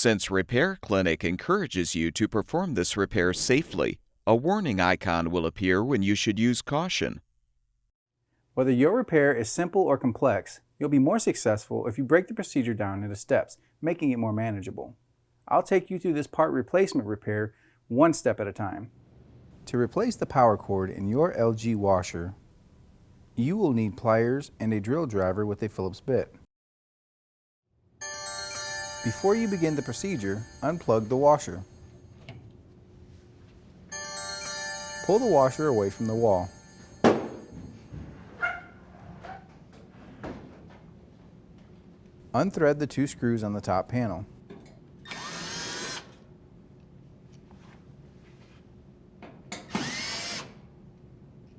Since Repair Clinic encourages you to perform this repair safely, a warning icon will appear when you should use caution. Whether your repair is simple or complex, you'll be more successful if you break the procedure down into steps, making it more manageable. I'll take you through this part replacement repair one step at a time. To replace the power cord in your LG washer, you will need pliers and a drill driver with a Phillips bit. Before you begin the procedure, unplug the washer. Pull the washer away from the wall. Unthread the 2 screws on the top panel.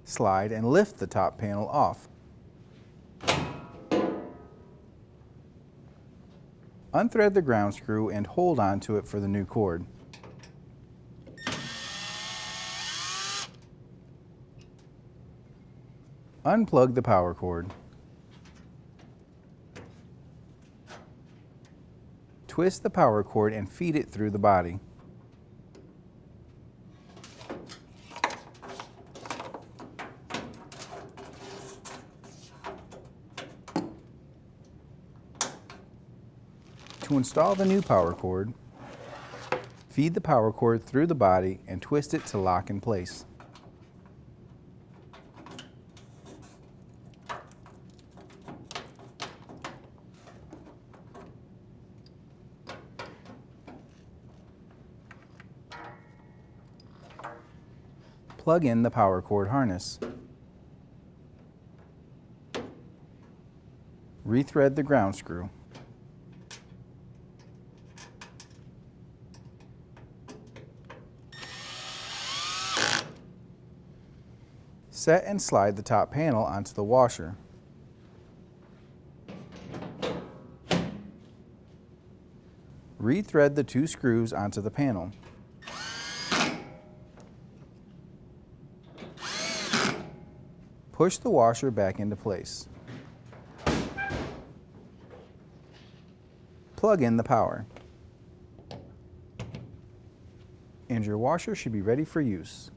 Slide and lift the top panel off. Unthread the ground screw and hold on to it for the new cord. Unplug the power cord. Twist the power cord and feed it through the body. To install the new power cord, feed the power cord through the body and twist it to lock in place. Plug in the power cord harness. Rethread the ground screw. Set and slide the top panel onto the washer. Rethread the 2 screws onto the panel. Push the washer back into place. Plug in the power. And your washer should be ready for use.